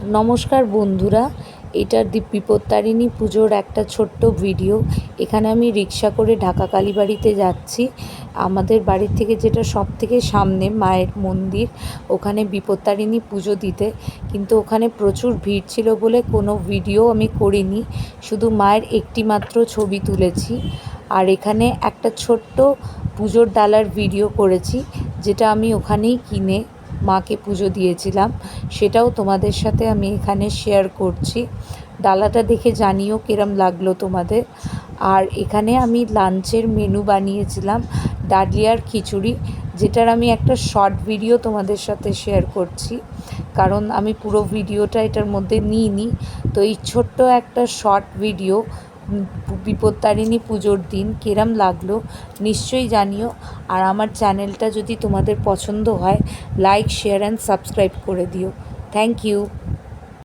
নমস্কার বন্ধুরা, এটা বিপত্তারিণী পুজোর একটা ছোট্ট ভিডিও। এখানে আমি রিক্সা করে ঢাকা কালীবাড়িতে যাচ্ছি। আমাদের বাড়ির থেকে যেটা সবথেকে সামনে মায়ের মন্দির, ওখানে বিপত্তারিণী পুজো দিতে। কিন্তু ওখানে প্রচুর ভিড় ছিল বলে কোনো ভিডিও আমি করিনি, শুধু মায়ের একটি মাত্র ছবি তুলেছি। আর এখানে একটা ছোট্ট পুজোর ডালার ভিডিও করেছি, যেটা আমি ওখানেই কিনে মাকে পুজো দিয়েছিলাম, সেটাও তোমাদের সাথে আমি এখানে শেয়ার করছি। ডালাটা দেখে জানিও কিরম লাগলো তোমাদের। আর এখানে আমি লাঞ্চের মেনু বানিয়েছিলাম ডালিয়ার খিচুড়ি, যেটার আমি একটা শর্ট ভিডিও তোমাদের সাথে শেয়ার করছি, কারণ আমি পুরো ভিডিওটা এটার মধ্যে নিইনি। তো এই ছোট্ট একটা শর্ট ভিডিও বিপত্তারিণী পুজোর দিন কিরম লাগলো নিশ্চয়ই জানিও। আর আমার চ্যানেলটা যদি তোমাদের পছন্দ হয়, লাইক, শেয়ার অ্যান্ড সাবস্ক্রাইব করে দিও। Thank you.